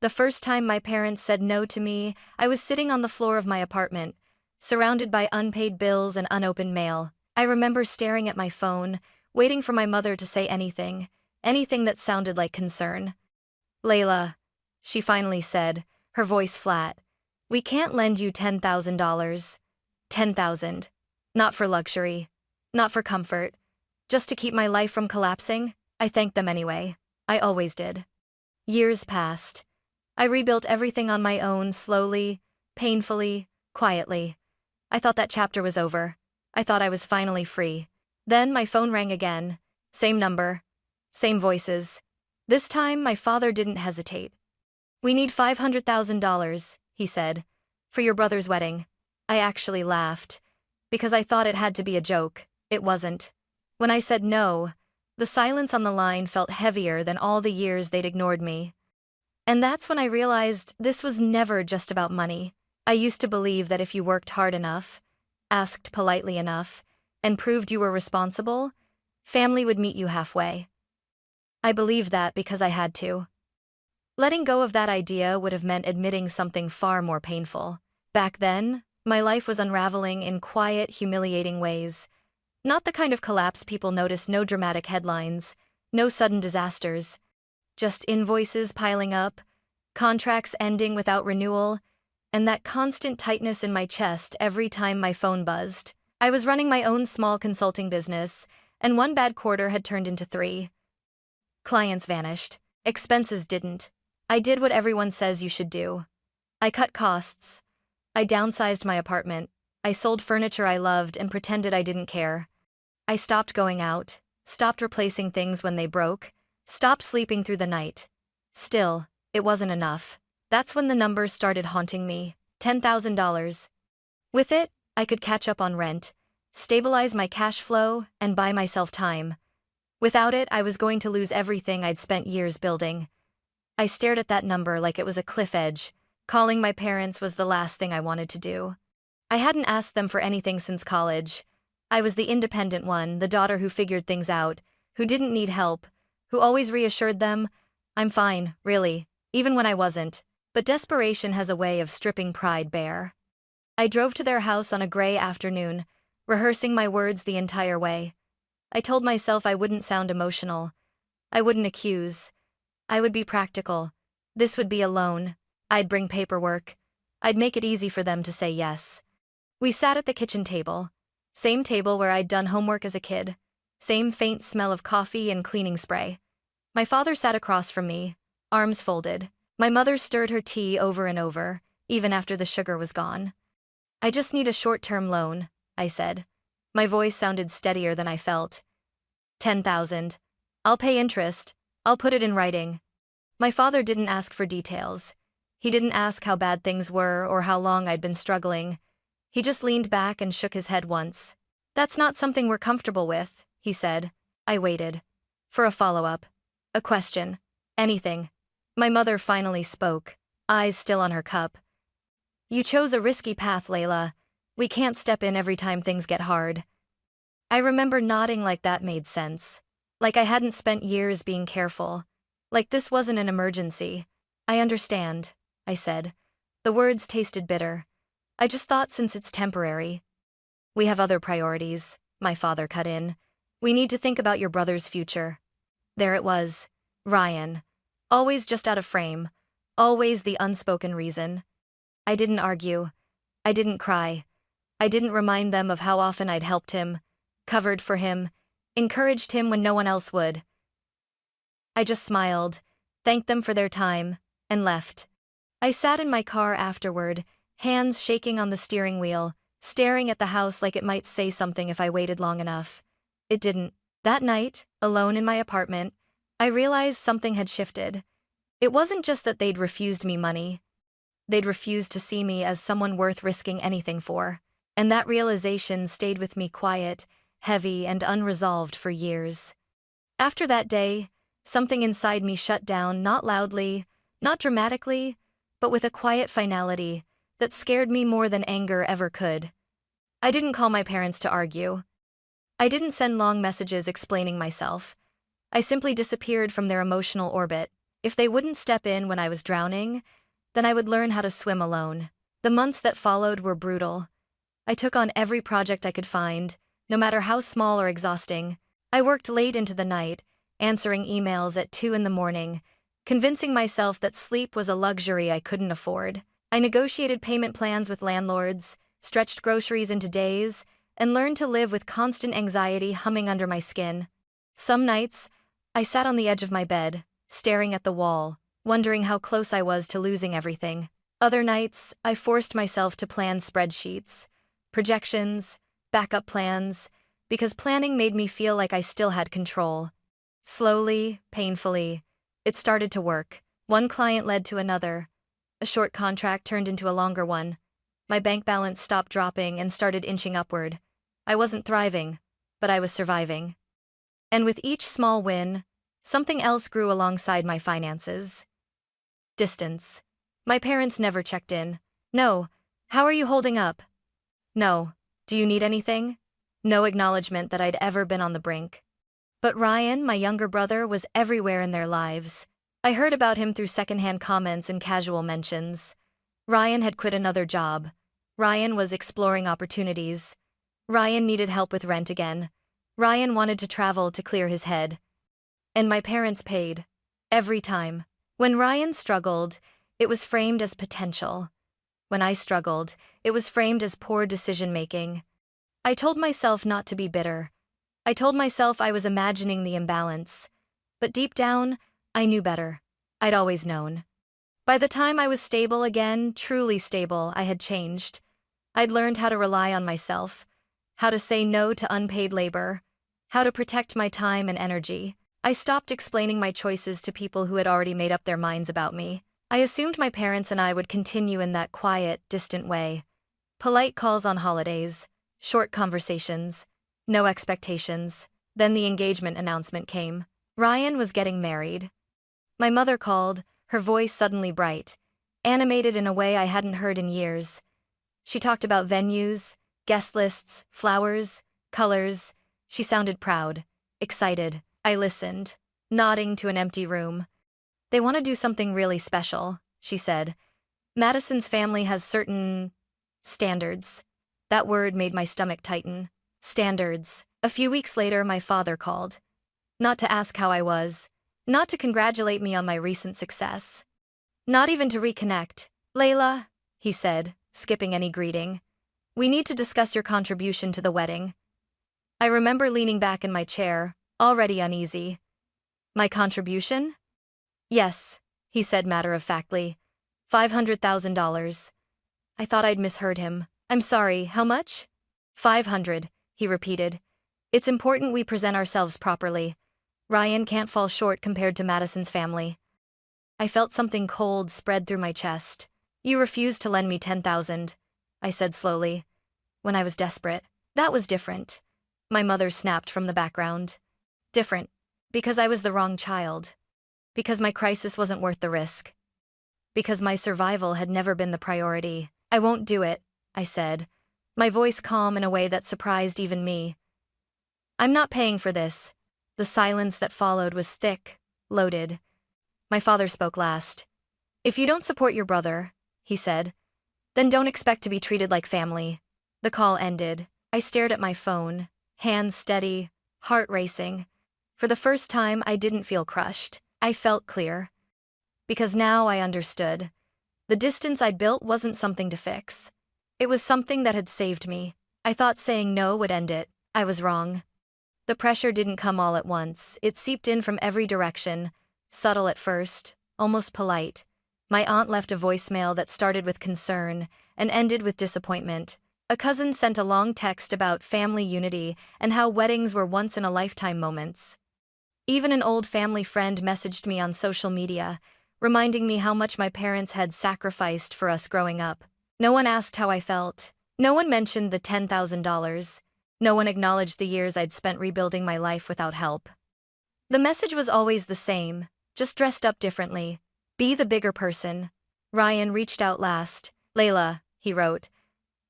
The first time my parents said no to me, I was sitting on the floor of my apartment, surrounded by unpaid bills and unopened mail. I remember staring at my phone, waiting for my mother to say anything that sounded like concern. "Layla," she finally said, her voice flat. "We can't lend you $10,000. 10,000. Not for luxury. Not for comfort. Just to keep my life from collapsing." I thanked them anyway. I always did. Years passed. I rebuilt everything on my own, slowly, painfully, quietly. I thought that chapter was over. I thought I was finally free. Then my phone rang again. Same number. Same voices. This time, my father didn't hesitate. "We need $500,000, he said, "for your brother's wedding." I actually laughed, because I thought it had to be a joke. It wasn't. When I said no, the silence on the line felt heavier than all the years they'd ignored me. And that's when I realized this was never just about money. I used to believe that if you worked hard enough, asked politely enough, and proved you were responsible, family would meet you halfway. I believed that because I had to. Letting go of that idea would have meant admitting something far more painful. Back then, my life was unraveling in quiet, humiliating ways. Not the kind of collapse people notice, no dramatic headlines, no sudden disasters. Just invoices piling up, contracts ending without renewal, and that constant tightness in my chest every time my phone buzzed. I was running my own small consulting business, and one bad quarter had turned into 3. Clients vanished. Expenses didn't. I did what everyone says you should do. I cut costs. I downsized my apartment. I sold furniture I loved and pretended I didn't care. I stopped going out, stopped replacing things when they broke, stopped sleeping through the night. Still, it wasn't enough. That's when the numbers started haunting me. $10,000. With it, I could catch up on rent, stabilize my cash flow, and buy myself time. Without it, I was going to lose everything I'd spent years building. I stared at that number like it was a cliff edge. Calling my parents was the last thing I wanted to do. I hadn't asked them for anything since college. I was the independent one, the daughter who figured things out, who didn't need help, who always reassured them, "I'm fine, really," even when I wasn't. But desperation has a way of stripping pride bare. I drove to their house on a gray afternoon, rehearsing my words the entire way. I told myself I wouldn't sound emotional. I wouldn't accuse. I would be practical. This would be a loan. I'd bring paperwork. I'd make it easy for them to say yes. We sat at the kitchen table. Same table where I'd done homework as a kid. Same faint smell of coffee and cleaning spray. My father sat across from me, arms folded. My mother stirred her tea over and over, even after the sugar was gone. "I just need a short-term loan," I said. My voice sounded steadier than I felt. 10,000. I'll pay interest. I'll put it in writing." My father didn't ask for details. He didn't ask how bad things were or how long I'd been struggling. He just leaned back and shook his head once. "That's not something we're comfortable with," he said. I waited. For a follow-up. A question. Anything. My mother finally spoke, eyes still on her cup. "You chose a risky path, Layla. We can't step in every time things get hard." I remember nodding like that made sense. Like I hadn't spent years being careful. Like this wasn't an emergency. "I understand," I said. The words tasted bitter. "I just thought since it's temporary." "We have other priorities," my father cut in. "We need to think about your brother's future." There it was. Ryan. Always just out of frame. Always the unspoken reason. I didn't argue. I didn't cry. I didn't remind them of how often I'd helped him, covered for him, encouraged him when no one else would. I just smiled, thanked them for their time, and left. I sat in my car afterward, hands shaking on the steering wheel, staring at the house like it might say something if I waited long enough. It didn't. That night, alone in my apartment, I realized something had shifted. It wasn't just that they'd refused me money. They'd refused to see me as someone worth risking anything for. And that realization stayed with me quiet, heavy, and unresolved for years. After that day, something inside me shut down, not loudly, not dramatically, but with a quiet finality that scared me more than anger ever could. I didn't call my parents to argue. I didn't send long messages explaining myself. I simply disappeared from their emotional orbit. If they wouldn't step in when I was drowning, then I would learn how to swim alone. The months that followed were brutal. I took on every project I could find, no matter how small or exhausting. I worked late into the night, answering emails at 2 in the morning, convincing myself that sleep was a luxury I couldn't afford. I negotiated payment plans with landlords, stretched groceries into days, and learned to live with constant anxiety humming under my skin. Some nights, I sat on the edge of my bed, staring at the wall, wondering how close I was to losing everything. Other nights, I forced myself to plan spreadsheets, projections, backup plans, because planning made me feel like I still had control. Slowly, painfully, it started to work. One client led to another. A short contract turned into a longer one. My bank balance stopped dropping and started inching upward. I wasn't thriving, but I was surviving. And with each small win, something else grew alongside my finances. Distance. My parents never checked in. No. How are you holding up? No. Do you need anything? No acknowledgement that I'd ever been on the brink. But Ryan, my younger brother, was everywhere in their lives. I heard about him through secondhand comments and casual mentions. Ryan had quit another job. Ryan was exploring opportunities. Ryan needed help with rent again. Ryan wanted to travel to clear his head. And my parents paid. Every time. When Ryan struggled, it was framed as potential. When I struggled, it was framed as poor decision-making. I told myself not to be bitter. I told myself I was imagining the imbalance. But deep down, I knew better. I'd always known. By the time I was stable again, truly stable, I had changed. I'd learned how to rely on myself, how to say no to unpaid labor, how to protect my time and energy. I stopped explaining my choices to people who had already made up their minds about me. I assumed my parents and I would continue in that quiet, distant way. Polite calls on holidays, short conversations, no expectations. Then the engagement announcement came. Ryan was getting married. My mother called, her voice suddenly bright, animated in a way I hadn't heard in years. She talked about venues, guest lists, flowers, colors. She sounded proud, excited. I listened, nodding to an empty room. They want to do something really special, she said. Madison's family has certain standards. That word made my stomach tighten. Standards. A few weeks later, my father called. Not to ask how I was. Not to congratulate me on my recent success. Not even to reconnect. Layla, he said, skipping any greeting. We need to discuss your contribution to the wedding. I remember leaning back in my chair, already uneasy. My contribution? Yes, he said matter-of-factly. $500,000. I thought I'd misheard him. I'm sorry, how much? 500, he repeated. It's important we present ourselves properly. Ryan can't fall short compared to Madison's family. I felt something cold spread through my chest. You refused to lend me 10,000, I said slowly. When I was desperate. That was different. My mother snapped from the background. Different. Because I was the wrong child. Because my crisis wasn't worth the risk. Because my survival had never been the priority. I won't do it, I said, my voice calm in a way that surprised even me. I'm not paying for this. The silence that followed was thick, loaded. My father spoke last. If you don't support your brother, he said, then don't expect to be treated like family. The call ended. I stared at my phone, hands steady, heart racing. For the first time, I didn't feel crushed. I felt clear. Because now I understood. The distance I'd built wasn't something to fix. It was something that had saved me. I thought saying no would end it. I was wrong. The pressure didn't come all at once. It seeped in from every direction, subtle at first, almost polite. My aunt left a voicemail that started with concern and ended with disappointment. A cousin sent a long text about family unity and how weddings were once-in-a-lifetime moments. Even an old family friend messaged me on social media, reminding me how much my parents had sacrificed for us growing up. No one asked how I felt. No one mentioned the $10,000. No one acknowledged the years I'd spent rebuilding my life without help. The message was always the same, just dressed up differently. Be the bigger person. Ryan reached out last. Layla, he wrote.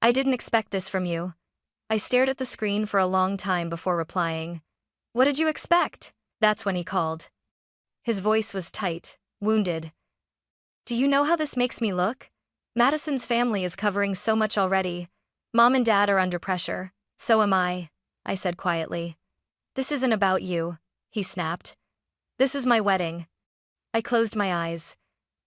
I didn't expect this from you. I stared at the screen for a long time before replying. What did you expect? That's when he called. His voice was tight, wounded. Do you know how this makes me look? Madison's family is covering so much already. Mom and Dad are under pressure. So am I said quietly. This isn't about you, he snapped. This is my wedding. I closed my eyes.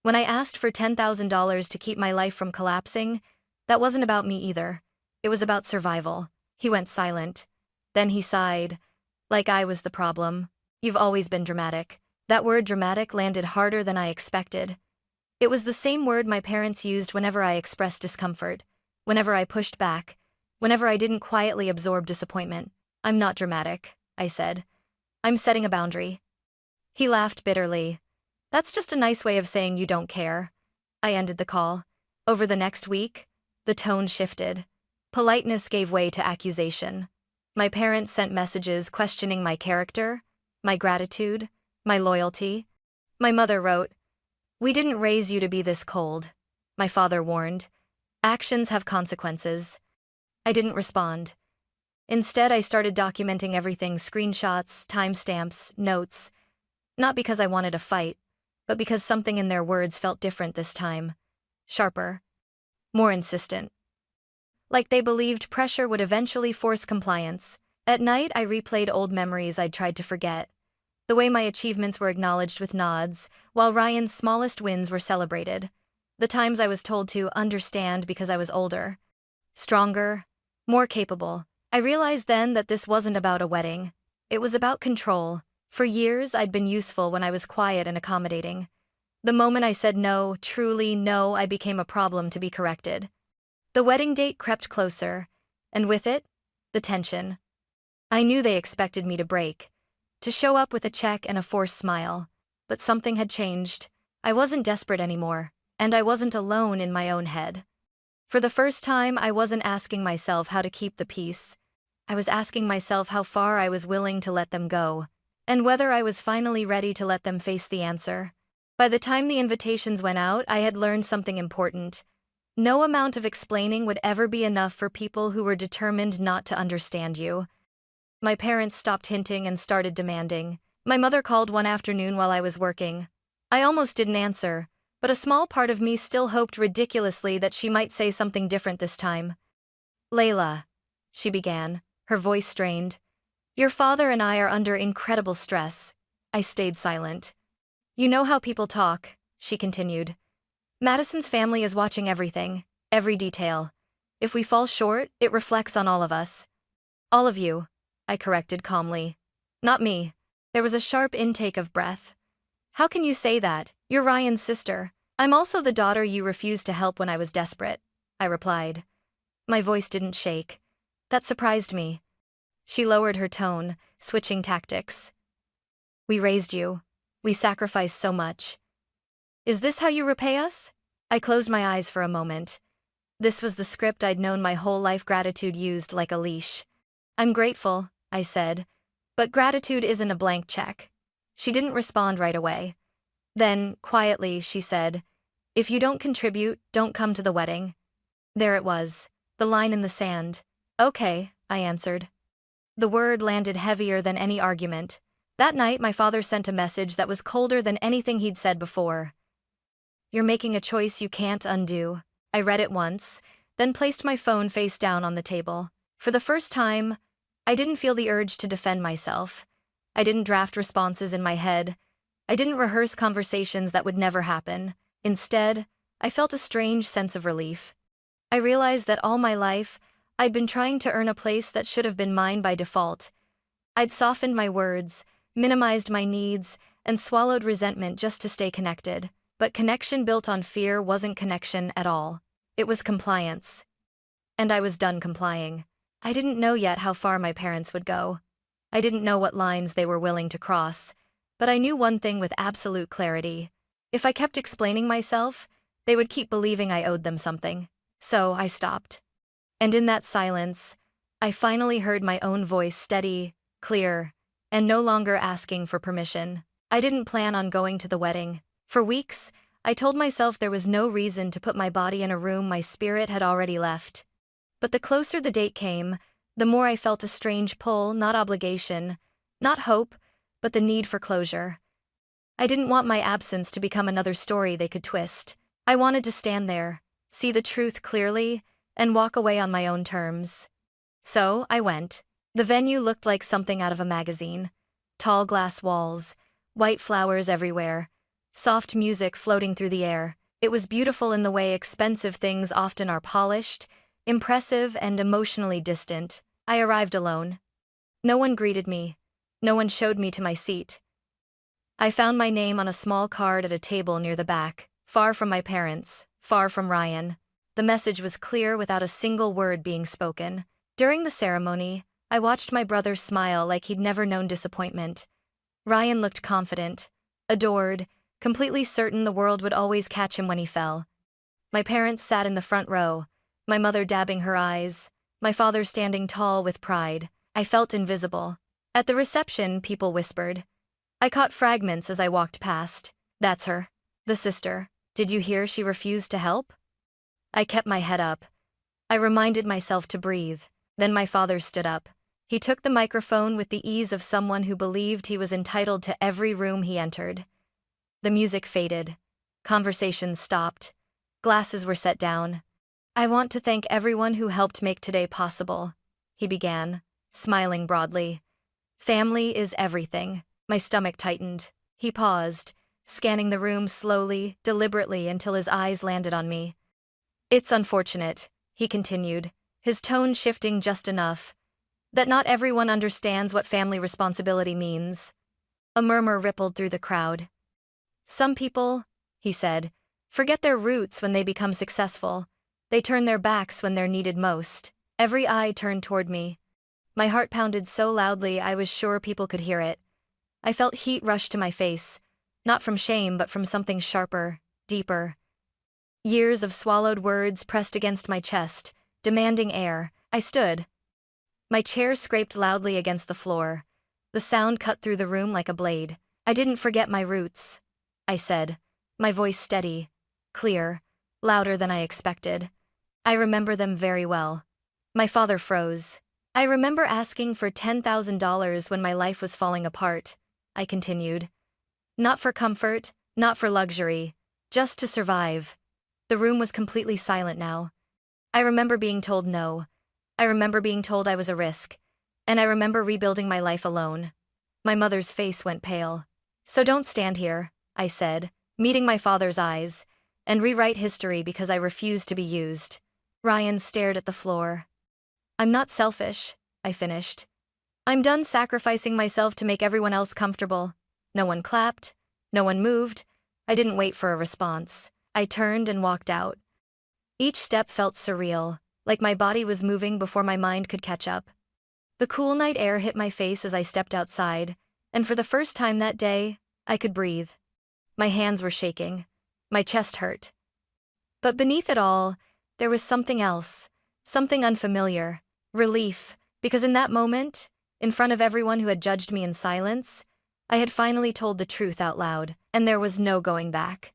When I asked for $10,000 to keep my life from collapsing, that wasn't about me either. It was about survival. He went silent. Then he sighed. Like I was the problem. You've always been dramatic. That word dramatic landed harder than I expected. It was the same word my parents used whenever I expressed discomfort, whenever I pushed back, whenever I didn't quietly absorb disappointment. I'm not dramatic, I said. I'm setting a boundary. He laughed bitterly. That's just a nice way of saying you don't care. I ended the call. Over the next week, the tone shifted. Politeness gave way to accusation. My parents sent messages questioning my character, my gratitude, my loyalty. My mother wrote, "We didn't raise you to be this cold." My father warned, "Actions have consequences." I didn't respond. Instead, I started documenting everything: screenshots, timestamps, notes. Not because I wanted a fight, but because something in their words felt different this time. Sharper. More insistent. Like they believed pressure would eventually force compliance. At night, I replayed old memories I'd tried to forget. The way my achievements were acknowledged with nods, while Ryan's smallest wins were celebrated. The times I was told to understand because I was older. Stronger. More capable. I realized then that this wasn't about a wedding. It was about control. For years, I'd been useful when I was quiet and accommodating. The moment I said no, truly no, I became a problem to be corrected. The wedding date crept closer, and with it, the tension. I knew they expected me to break, to show up with a check and a forced smile. But something had changed. I wasn't desperate anymore, and I wasn't alone in my own head. For the first time, I wasn't asking myself how to keep the peace. I was asking myself how far I was willing to let them go, and whether I was finally ready to let them face the answer. By the time the invitations went out, I had learned something important. No amount of explaining would ever be enough for people who were determined not to understand you. My parents stopped hinting and started demanding. My mother called one afternoon while I was working. I almost didn't answer, but a small part of me still hoped ridiculously that she might say something different this time. "Layla," she began, her voice strained. "Your father and I are under incredible stress." I stayed silent. "You know how people talk," she continued. "Madison's family is watching everything, every detail. If we fall short, it reflects on all of us." "All of you," I corrected calmly. "Not me." There was a sharp intake of breath. "How can you say that? You're Ryan's sister." "I'm also the daughter you refused to help when I was desperate," I replied. My voice didn't shake. That surprised me. She lowered her tone, switching tactics. "We raised you. We sacrificed so much. Is this how you repay us?" I closed my eyes for a moment. This was the script I'd known my whole life: gratitude used like a leash. "I'm grateful," I said, "but gratitude isn't a blank check." She didn't respond right away. Then, quietly, she said, "If you don't contribute, don't come to the wedding." There it was, the line in the sand. "Okay," I answered. The word landed heavier than any argument. That night, my father sent a message that was colder than anything he'd said before. "You're making a choice you can't undo." I read it once, then placed my phone face down on the table. For the first time, I didn't feel the urge to defend myself. I didn't draft responses in my head. I didn't rehearse conversations that would never happen. Instead, I felt a strange sense of relief. I realized that all my life, I'd been trying to earn a place that should have been mine by default. I'd softened my words, minimized my needs, and swallowed resentment just to stay connected. But connection built on fear wasn't connection at all. It was compliance. And I was done complying. I didn't know yet how far my parents would go. I didn't know what lines they were willing to cross. But I knew one thing with absolute clarity. If I kept explaining myself, they would keep believing I owed them something. So I stopped. And in that silence, I finally heard my own voice, steady, clear, and no longer asking for permission. I didn't plan on going to the wedding. For weeks, I told myself there was no reason to put my body in a room my spirit had already left. But the closer the date came, the more I felt a strange pull, not obligation, not hope, but the need for closure. I didn't want my absence to become another story they could twist. I wanted to stand there, see the truth clearly, and walk away on my own terms. So, I went. The venue looked like something out of a magazine. Tall glass walls, white flowers everywhere, soft music floating through the air. It was beautiful in the way expensive things often are: polished, impressive, and emotionally distant. I arrived alone. No one greeted me. No one showed me to my seat. I found my name on a small card at a table near the back, far from my parents, far from Ryan. The message was clear without a single word being spoken. During the ceremony, I watched my brother smile like he'd never known disappointment. Ryan looked confident, adored, completely certain the world would always catch him when he fell. My parents sat in the front row, my mother dabbing her eyes, my father standing tall with pride. I felt invisible. At the reception, people whispered. I caught fragments as I walked past. That's her. The sister. Did you hear she refused to help? I kept my head up. I reminded myself to breathe. Then my father stood up. He took the microphone with the ease of someone who believed he was entitled to every room he entered. The music faded. Conversations stopped. Glasses were set down. I want to thank everyone who helped make today possible, he began, smiling broadly. Family is everything. My stomach tightened. He paused, scanning the room slowly, deliberately until his eyes landed on me. It's unfortunate, he continued, his tone shifting just enough, that not everyone understands what family responsibility means. A murmur rippled through the crowd. Some people, he said, forget their roots when they become successful. They turn their backs when they're needed most. Every eye turned toward me. My heart pounded so loudly I was sure people could hear it. I felt heat rush to my face, not from shame but from something sharper, deeper. Years of swallowed words pressed against my chest, demanding air. I stood. My chair scraped loudly against the floor. The sound cut through the room like a blade. I didn't forget my roots, I said, my voice steady, clear, louder than I expected. I remember them very well. My father froze. I remember asking for $10,000 when my life was falling apart, I continued. Not for comfort, not for luxury, just to survive. The room was completely silent now. I remember being told no. I remember being told I was a risk. And I remember rebuilding my life alone. My mother's face went pale. So don't stand here, I said, meeting my father's eyes, and rewrite history because I refuse to be used. Ryan stared at the floor. I'm not selfish, I finished. I'm done sacrificing myself to make everyone else comfortable. No one clapped. No one moved. I didn't wait for a response. I turned and walked out. Each step felt surreal, like my body was moving before my mind could catch up. The cool night air hit my face as I stepped outside, and for the first time that day, I could breathe. My hands were shaking. My chest hurt. But beneath it all, there was something else, something unfamiliar. Relief, because in that moment, in front of everyone who had judged me in silence, I had finally told the truth out loud, and there was no going back.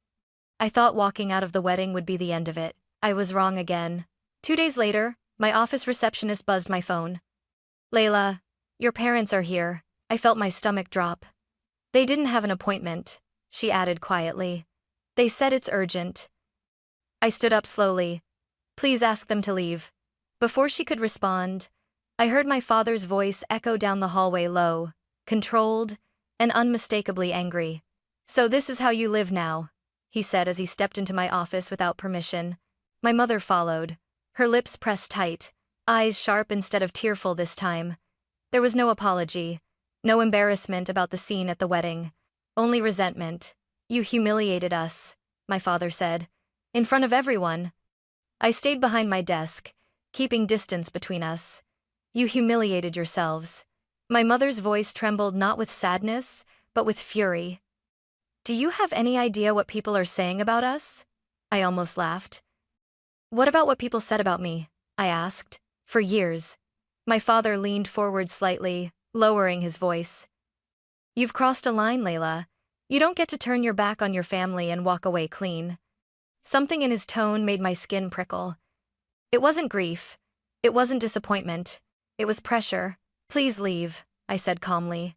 I thought walking out of the wedding would be the end of it. I was wrong again. 2 days later, my office receptionist buzzed my phone. Layla, your parents are here. I felt my stomach drop. They didn't have an appointment, she added quietly. They said it's urgent. I stood up slowly. Please ask them to leave. Before she could respond, I heard my father's voice echo down the hallway low, controlled, and unmistakably angry. So this is how you live now, he said as he stepped into my office without permission. My mother followed, her lips pressed tight, eyes sharp instead of tearful this time. There was no apology, no embarrassment about the scene at the wedding, only resentment. You humiliated us, my father said, in front of everyone. I stayed behind my desk, keeping distance between us. You humiliated yourselves. My mother's voice trembled not with sadness, but with fury. Do you have any idea what people are saying about us? I almost laughed. What about what people said about me? I asked. For years. My father leaned forward slightly, lowering his voice. You've crossed a line, Layla. You don't get to turn your back on your family and walk away clean. Something in his tone made my skin prickle. It wasn't grief. It wasn't disappointment. It was pressure. Please leave, I said calmly.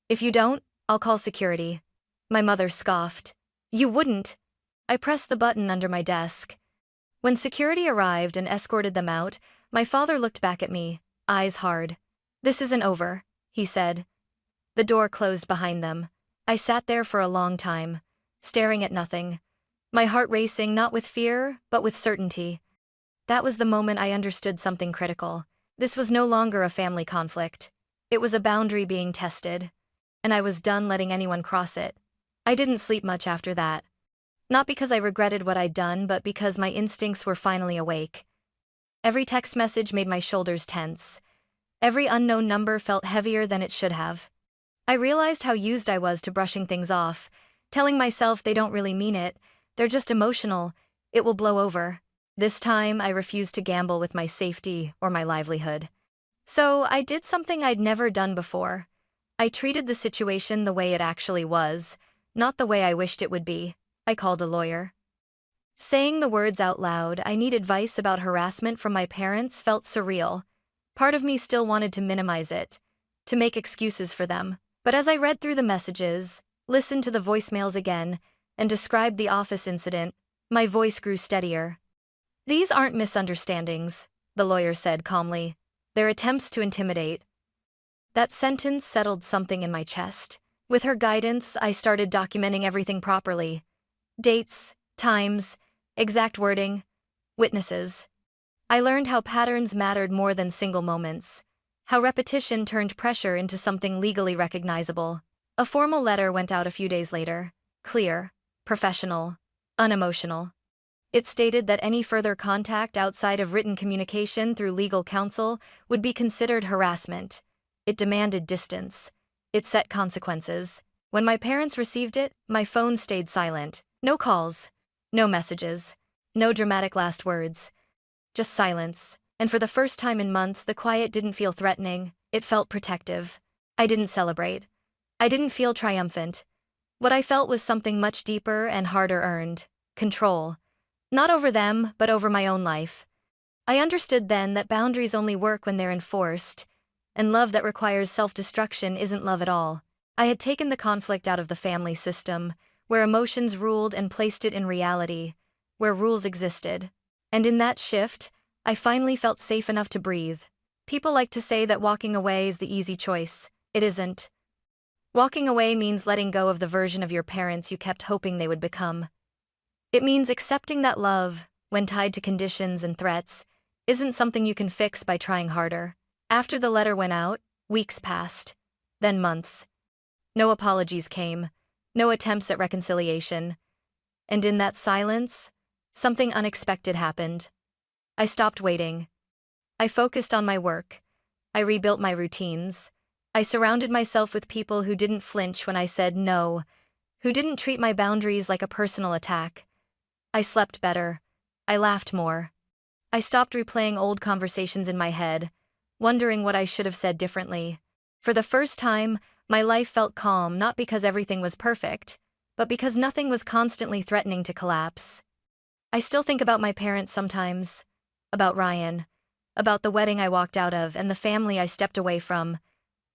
If you don't, I'll call security. My mother scoffed. You wouldn't. I pressed the button under my desk. When security arrived and escorted them out, my father looked back at me, eyes hard. This isn't over, he said. The door closed behind them. I sat there for a long time, staring at nothing, my heart racing not with fear, but with certainty. That was the moment I understood something critical. This was no longer a family conflict. It was a boundary being tested, and I was done letting anyone cross it. I didn't sleep much after that. Not because I regretted what I'd done, but because my instincts were finally awake. Every text message made my shoulders tense. Every unknown number felt heavier than it should have. I realized how used I was to brushing things off, telling myself they don't really mean it, they're just emotional, it will blow over. This time, I refused to gamble with my safety or my livelihood. So I did something I'd never done before. I treated the situation the way it actually was, not the way I wished it would be. I called a lawyer. Saying the words out loud, I need advice about harassment from my parents, felt surreal. Part of me still wanted to minimize it, to make excuses for them. But as I read through the messages, listened to the voicemails again, and described the office incident, my voice grew steadier. These aren't misunderstandings, the lawyer said calmly. They're attempts to intimidate. That sentence settled something in my chest. With her guidance, I started documenting everything properly. Dates, times, exact wording, witnesses. I learned how patterns mattered more than single moments, how repetition turned pressure into something legally recognizable. A formal letter went out a few days later, clear, professional, unemotional. It stated that any further contact outside of written communication through legal counsel would be considered harassment. It demanded distance. It set consequences. When my parents received it, my phone stayed silent. No calls, no messages, no dramatic last words. Just silence. And for the first time in months, the quiet didn't feel threatening, it felt protective. I didn't celebrate. I didn't feel triumphant. What I felt was something much deeper and harder earned. Control. Not over them, but over my own life. I understood then that boundaries only work when they're enforced, and love that requires self-destruction isn't love at all. I had taken the conflict out of the family system, where emotions ruled, and placed it in reality, where rules existed. And in that shift, I finally felt safe enough to breathe. People like to say that walking away is the easy choice. It isn't. Walking away means letting go of the version of your parents you kept hoping they would become. It means accepting that love, when tied to conditions and threats, isn't something you can fix by trying harder. After the letter went out, weeks passed, then months. No apologies came, no attempts at reconciliation. And in that silence, something unexpected happened. I stopped waiting. I focused on my work. I rebuilt my routines. I surrounded myself with people who didn't flinch when I said no, who didn't treat my boundaries like a personal attack. I slept better. I laughed more. I stopped replaying old conversations in my head, wondering what I should have said differently. For the first time, my life felt calm, not because everything was perfect, but because nothing was constantly threatening to collapse. I still think about my parents sometimes, about Ryan, about the wedding I walked out of and the family I stepped away from.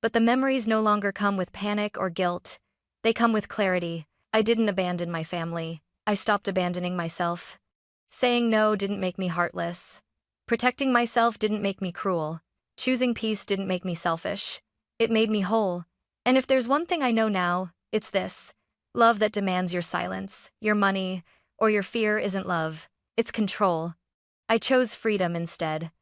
But the memories no longer come with panic or guilt. They come with clarity. I didn't abandon my family. I stopped abandoning myself. Saying no didn't make me heartless. Protecting myself didn't make me cruel. Choosing peace didn't make me selfish. It made me whole. And if there's one thing I know now, it's this. Love that demands your silence, your money, or your fear isn't love. It's control. I chose freedom instead.